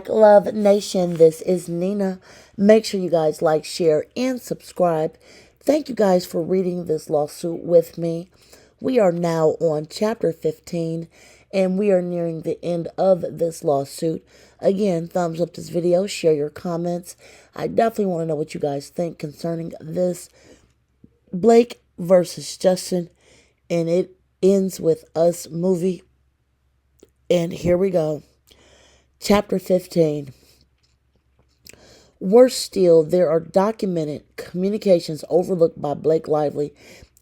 Black Love Nation. This is Nina. Make sure you guys like, share, and subscribe. Thank you guys for reading this lawsuit with me. We are now on chapter 15, and we are nearing the end of this lawsuit. Again, thumbs up this video, share your comments. I definitely want to know what you guys think concerning this Blake versus Justin, and it ends with Us movie. And here we go. Chapter 15. Worse still, there are documented communications overlooked by Blake Lively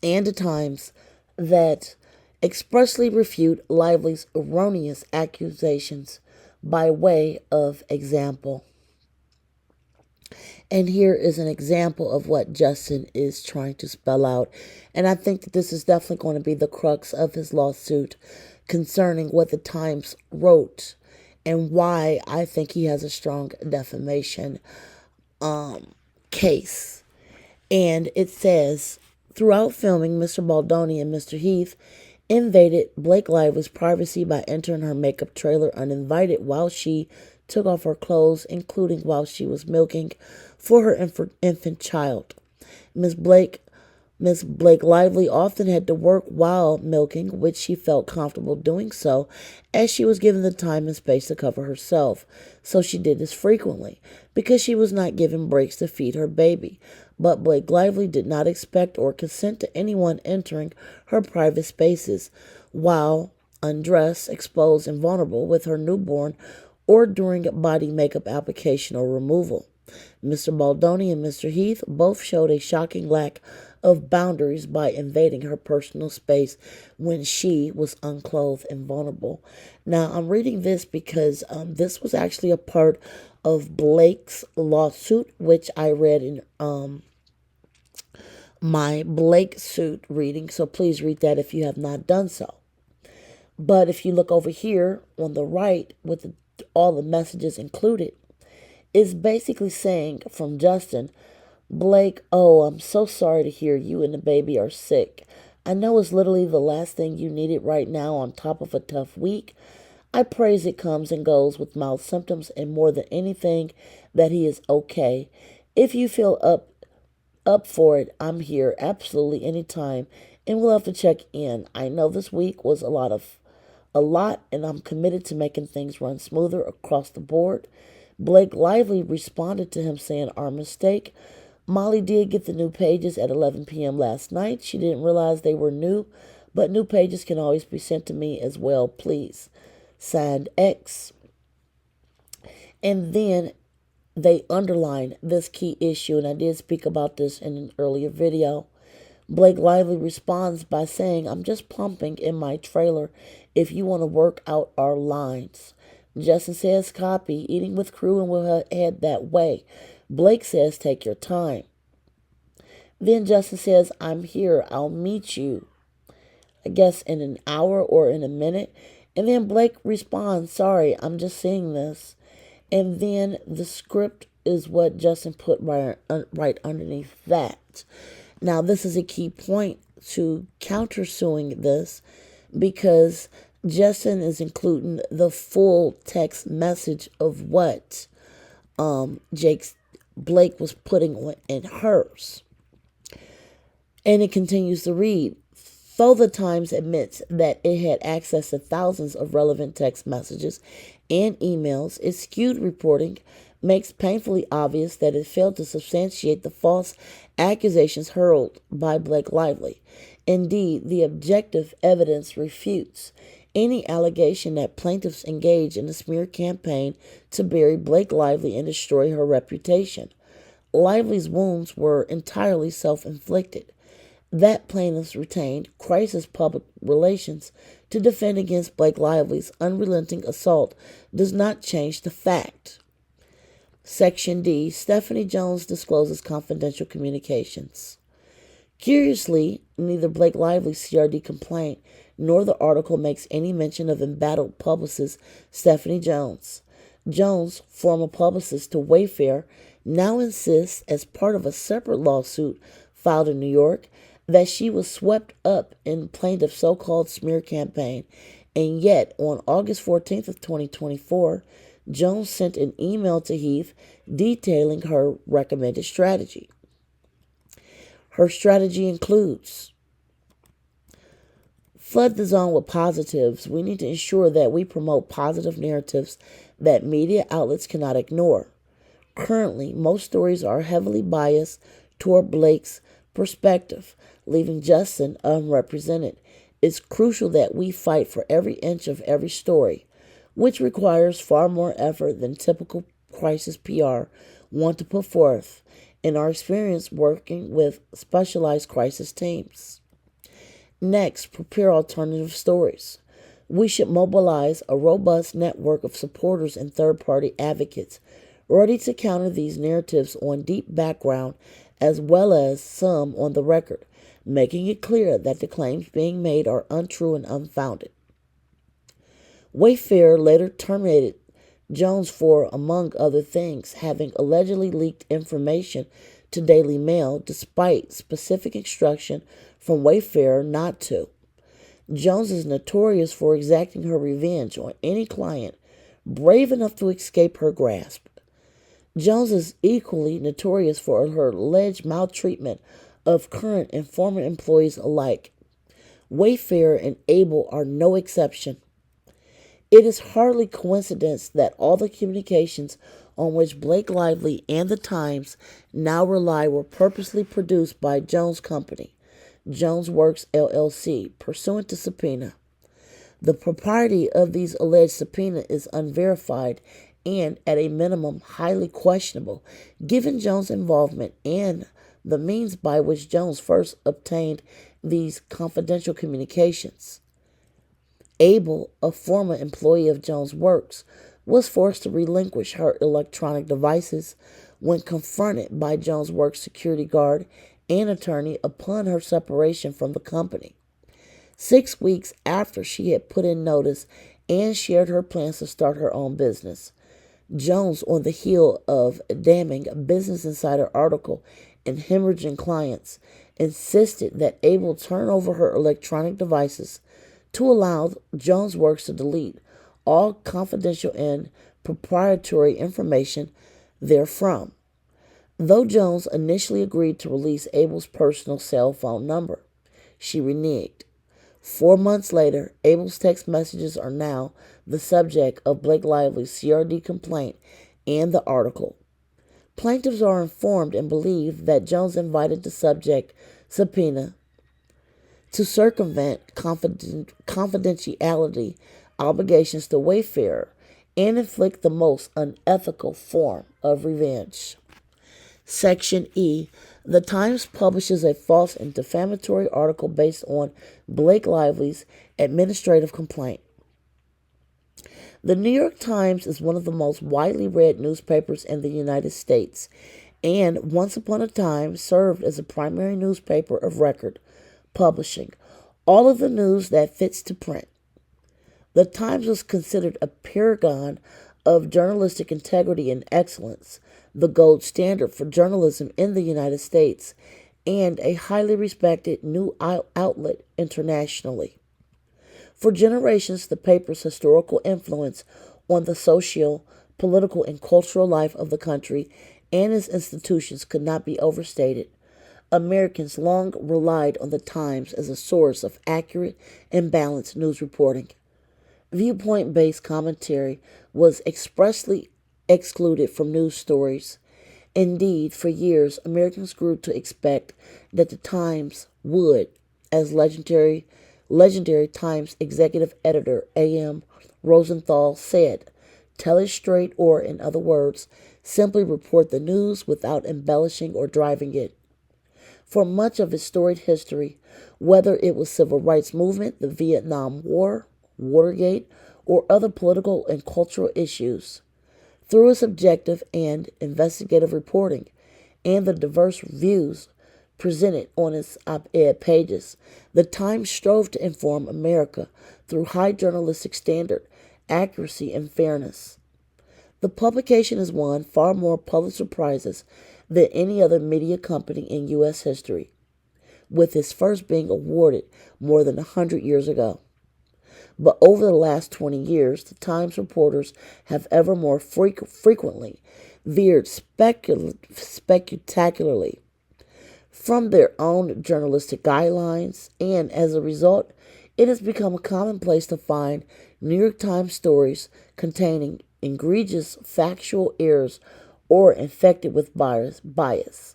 and the Times that expressly refute Lively's erroneous accusations by way of example. And here is an example of what Justin is trying to spell out. And I think that this is definitely going to be the crux of his lawsuit concerning what the Times wrote and why I think he has a strong defamation case. And it says, throughout filming, Mr. Baldoni and Mr. Heath invaded Blake Lively's privacy by entering her makeup trailer uninvited while she took off her clothes, including while she was milking for her infant child. Miss Blake Lively often had to work while milking, which she felt comfortable doing so, as she was given the time and space to cover herself. So she did this frequently, because she was not given breaks to feed her baby. But Blake Lively did not expect or consent to anyone entering her private spaces while undressed, exposed, and vulnerable with her newborn, or during body makeup application or removal. Mr. Baldoni and Mr. Heath both showed a shocking lack of boundaries by invading her personal space when she was unclothed and vulnerable. Now, I'm reading this because this was actually a part of Blake's lawsuit, which I read in my Blake suit reading, so please read that if you have not done so. But if you look over here on the right with all the messages included, it's basically saying from Justin, Blake, oh, I'm so sorry to hear you and the baby are sick. I know it's literally the last thing you needed right now on top of a tough week. I praise it comes and goes with mild symptoms and more than anything that he is okay. If you feel up for it, I'm here absolutely anytime and we'll have to check in. I know this week was a lot and I'm committed to making things run smoother across the board. Blake Lively responded to him saying, our mistake. Molly did get the new pages at 11 p.m. last night. She didn't realize they were new, but new pages can always be sent to me as well, please. Signed X. And then they underline this key issue, and I did speak about this in an earlier video. Blake Lively responds by saying, I'm just pumping in my trailer if you want to work out our lines. Justin says, copy, eating with crew and we'll head that way. Blake says, take your time. Then Justin says, I'm here. I'll meet you, I guess, in an hour or in a minute. And then Blake responds, sorry, I'm just seeing this. And then the script is what Justin put right underneath that. Now, this is a key point to countersuing this because Justin is including the full text message of what Blake was putting in hers. And it continues to read, though the Times admits that it had access to thousands of relevant text messages and emails, its skewed reporting makes painfully obvious that it failed to substantiate the false accusations hurled by Blake Lively. Indeed, the objective evidence refutes any allegation that plaintiffs engaged in a smear campaign to bury Blake Lively and destroy her reputation. Lively's wounds were entirely self-inflicted. That plaintiffs retained crisis public relations to defend against Blake Lively's unrelenting assault does not change the fact. Section D, Stephanie Jones discloses confidential communications. Curiously, neither Blake Lively's CRD complaint nor the article makes any mention of embattled publicist Stephanie Jones. Jones, former publicist to Wayfair, now insists, as part of a separate lawsuit filed in New York, that she was swept up in plaintiff's so-called smear campaign, and yet on August 14th of 2024, Jones sent an email to Heath detailing her recommended strategy. Her strategy includes: flood the zone with positives. We need to ensure that we promote positive narratives that media outlets cannot ignore. Currently, most stories are heavily biased toward Blake's perspective, leaving Justin unrepresented. It's crucial that we fight for every inch of every story, which requires far more effort than typical crisis PR want to put forth, in our experience working with specialized crisis teams. Next, prepare alternative stories. We should mobilize a robust network of supporters and third party advocates ready to counter these narratives on deep background as well as some on the record, making it clear that the claims being made are untrue and unfounded. Wayfair later terminated Jones for, among other things, having allegedly leaked information to Daily Mail despite specific instruction from Wayfair not to. Jones is notorious for exacting her revenge on any client brave enough to escape her grasp. Jones is equally notorious for her alleged maltreatment of current and former employees alike. Wayfair and Able are no exception. It is hardly coincidence that all the communications on which Blake Lively and the Times now rely were purposely produced by Jones Company, Jones Works LLC, pursuant to subpoena. The propriety of these alleged subpoena is unverified and, at a minimum, highly questionable, given Jones' involvement and the means by which Jones first obtained these confidential communications. Able, a former employee of Jones Works, was forced to relinquish her electronic devices when confronted by Jones Works security guard and attorney upon her separation from the company. 6 weeks after she had put in notice and shared her plans to start her own business. Jones, on the heel of a damning Business Insider article and hemorrhaging clients, insisted that Able turn over her electronic devices to allow Jones Works to delete all confidential and proprietary information therefrom. Though Jones initially agreed to release Abel's personal cell phone number, she reneged. 4 months later, Abel's text messages are now the subject of Blake Lively's CRD complaint and the article. Plaintiffs are informed and believe that Jones invited the subject subpoena to circumvent confidentiality obligations to Wayfarer and inflict the most unethical form of revenge. Section E. The Times publishes a false and defamatory article based on Blake Lively's administrative complaint. The New York Times is one of the most widely read newspapers in the United States and once upon a time served as a primary newspaper of record, publishing all of the news that fits to print. The Times was considered a paragon of journalistic integrity and excellence, the gold standard for journalism in the United States, and a highly respected new outlet internationally. For generations, the paper's historical influence on the social, political, and cultural life of the country and its institutions could not be overstated. Americans long relied on the Times as a source of accurate and balanced news reporting. Viewpoint-based commentary was expressly excluded from news stories. Indeed, for years, Americans grew to expect that the Times would, as legendary Times executive editor A.M. Rosenthal said, tell it straight, or, in other words, simply report the news without embellishing or driving it. For much of its storied history, whether it was civil rights movement, the Vietnam War, Watergate, or other political and cultural issues, through its objective and investigative reporting and the diverse views presented on its op-ed pages, the Times strove to inform America through high journalistic standard, accuracy, and fairness. The publication has won far more Pulitzer Prizes than any other media company in U.S. history, with its first being awarded more than 100 years ago. But over the last 20 years, the Times reporters have ever more frequently veered spectacularly from their own journalistic guidelines, and as a result, it has become a commonplace to find New York Times stories containing egregious factual errors or infected with bias.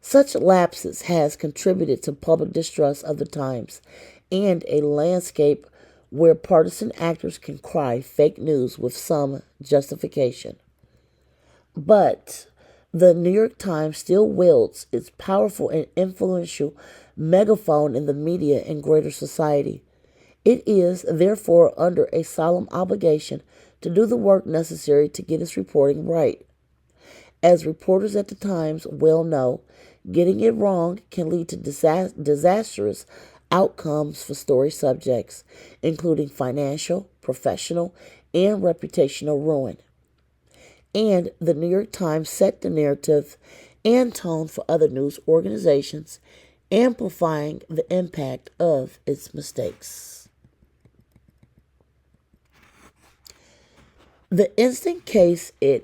Such lapses has contributed to public distrust of the Times and a landscape where partisan actors can cry fake news with some justification. But the New York Times still wields its powerful and influential megaphone in the media and greater society. It is, therefore, under a solemn obligation to do the work necessary to get its reporting right. As reporters at the Times well know, getting it wrong can lead to disastrous outcomes for story subjects, including financial, professional, and reputational ruin. And the New York Times set the narrative and tone for other news organizations, amplifying the impact of its mistakes. The instant case is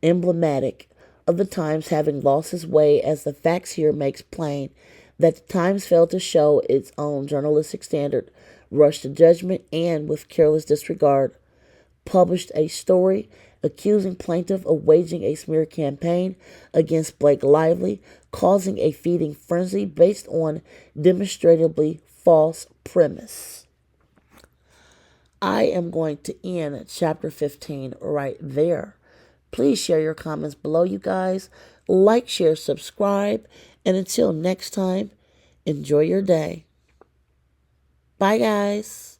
emblematic of the Times having lost its way, as the facts here makes plain that the Times failed to show its own journalistic standard, rushed to judgment, and with careless disregard published a story accusing plaintiff of waging a smear campaign against Blake Lively, causing a feeding frenzy based on demonstrably false premise. I am going to end chapter 15 right there. Please share your comments below, you guys. Like, share, subscribe, and until next time, enjoy your day. Bye, guys.